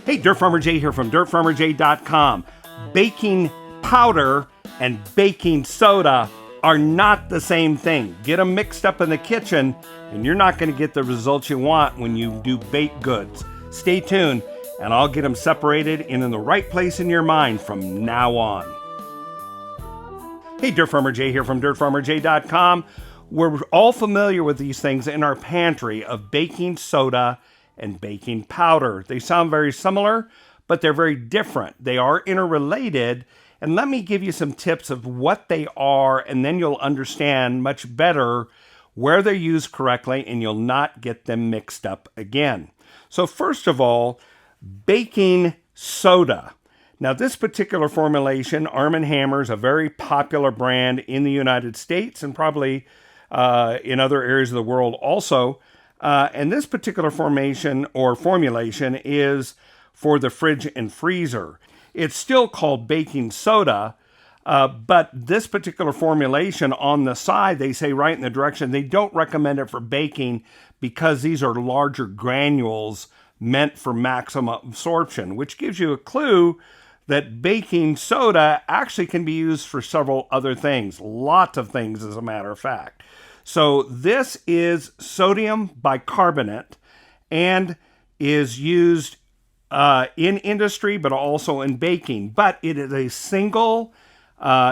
Hey, Dirt Farmer Jay here from dirtfarmerjay.com. Baking powder and baking soda are not the same thing. Get them mixed up in the kitchen and you're not going to get the results you want when you do baked goods. Stay tuned and I'll get them separated and in the right place in your mind from now on. Hey, Dirt Farmer Jay here from dirtfarmerjay.com. We're all familiar with these things in our pantry of baking soda and baking powder. They sound very similar, but they're very different. They are interrelated, and let me give you some tips of what they are, and then you'll understand much better where they're used correctly, and you'll not get them mixed up again. So first of all, baking soda. Now this particular formulation, Arm & Hammer, is a very popular brand in the United States and probably in other areas of the world also. And this particular formulation is for the fridge and freezer. It's still called baking soda, but this particular formulation on the side, they say right in the direction, they don't recommend it for baking because these are larger granules meant for maximum absorption, which gives you a clue that baking soda actually can be used for several other things, lots of things as a matter of fact. So this is sodium bicarbonate and is used in industry, but also in baking. But it is a single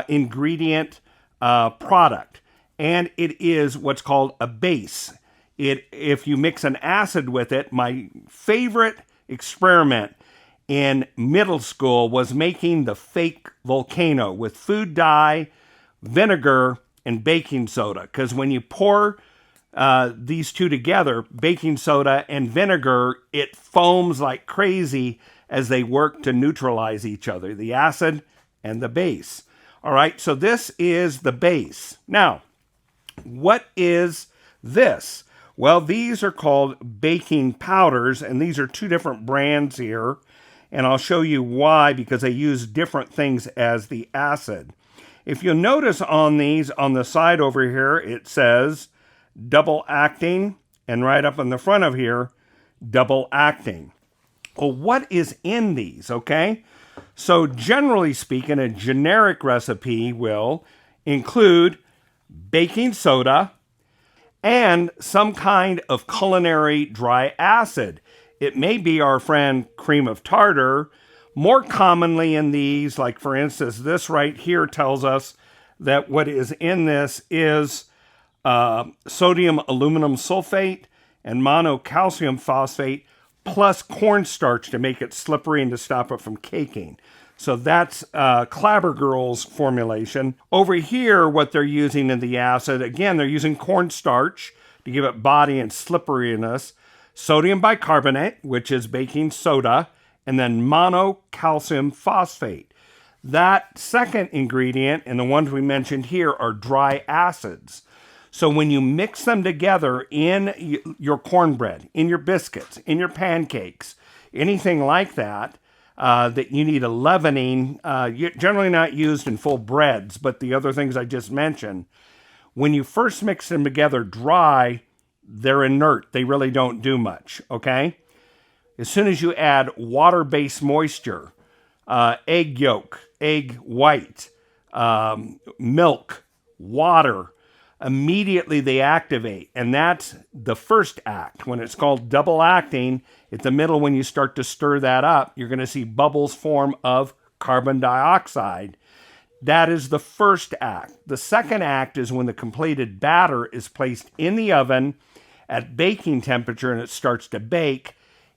ingredient product, and it is what's called a base. If you mix an acid with it, my favorite experiment in middle school was making the fake volcano with food dye, vinegar, and baking soda, because when you pour these two together, baking soda and vinegar, it foams like crazy as they work to neutralize each other, the acid and the base. All right, so this is the base. Now, what is this? Well, these are called baking powders, and these are two different brands here, and I'll show you why, because they use different things as the acid. If you'll notice on these, on the side over here, it says double acting, and right up in the front of here, double acting. Well, what is in these, okay? So generally speaking, a generic recipe will include baking soda and some kind of culinary dry acid. It may be our friend cream of tartar. More commonly in these, like for instance, this right here tells us that what is in this is sodium aluminum sulfate and monocalcium phosphate plus cornstarch to make it slippery and to stop it from caking. So that's Clabber Girl's formulation. Over here, what they're using in the acid, again, they're using cornstarch to give it body and slipperiness, sodium bicarbonate, which is baking soda, and then monocalcium phosphate. That second ingredient and the ones we mentioned here are dry acids. So when you mix them together in your cornbread, in your biscuits, in your pancakes, anything like that, that you need a leavening, generally not used in full breads, but the other things I just mentioned, when you first mix them together dry, they're inert. They really don't do much, okay? As soon as you add water-based moisture, egg yolk, egg white, milk, water, immediately they activate. And that's the first act. When it's called double acting, at the middle when you start to stir that up, you're going to see bubbles form of carbon dioxide. That is the first act. The second act is when the completed batter is placed in the oven at baking temperature and it starts to bake.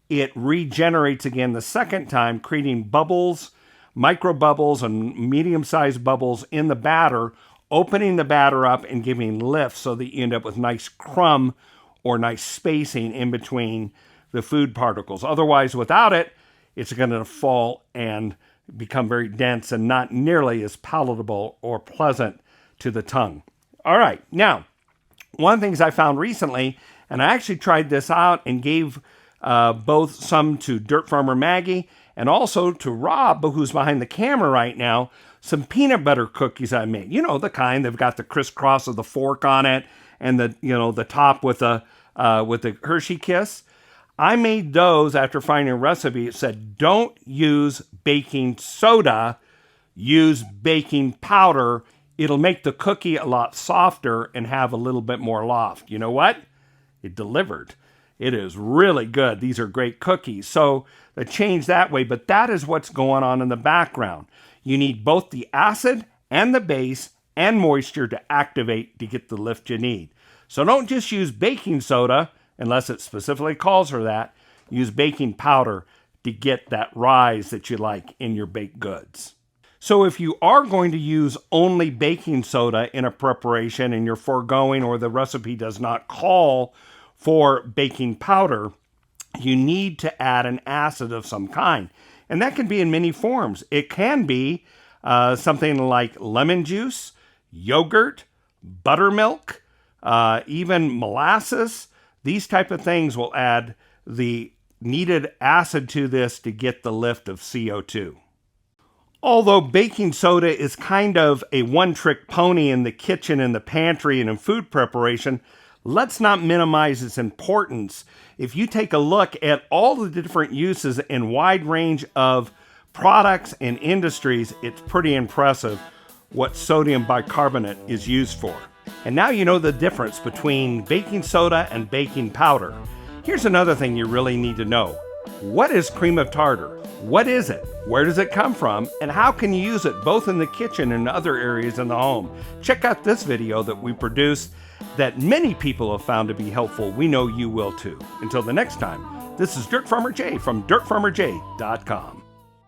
It regenerates again the second time, creating bubbles, micro bubbles, and medium-sized bubbles in the batter, opening the batter up and giving lift so that you end up with nice crumb or nice spacing in between the food particles. Otherwise, without it, it's going to fall and become very dense and not nearly as palatable or pleasant to the tongue. All right, now, one of the things I found recently, and I actually tried this out and gave both some to Dirt Farmer Maggie and also to Rob, who's behind the camera right now, some peanut butter cookies I made. You know, the kind they've got the crisscross of the fork on it and the, you know, the top with the Hershey Kiss. I made those after finding a recipe. It said, don't use baking soda, use baking powder. It'll make the cookie a lot softer and have a little bit more loft. You know what? It delivered. It is really good. These are great cookies. So they changed that way, but that is what's going on in the background. You need both the acid and the base and moisture to activate to get the lift you need. So don't just use baking soda unless it specifically calls for that. Use baking powder to get that rise that you like in your baked goods. So if you are going to use only baking soda in a preparation and you're foregoing or the recipe does not call for baking powder, you need to add an acid of some kind. And that can be in many forms. It can be something like lemon juice, yogurt, buttermilk, even molasses. These type of things will add the needed acid to this to get the lift of CO2. Although baking soda is kind of a one-trick pony in the kitchen, in the pantry, and in food preparation, let's not minimize its importance. If you take a look at all the different uses and wide range of products and industries, it's pretty impressive what sodium bicarbonate is used for. And now you know the difference between baking soda and baking powder. Here's another thing you really need to know. What is cream of tartar? What is it? Where does it come from? And how can you use it both in the kitchen and other areas in the home? Check out this video that we produced that many people have found to be helpful. We know you will too. Until the next time, this is Dirt Farmer Jay from dirtfarmerjay.com.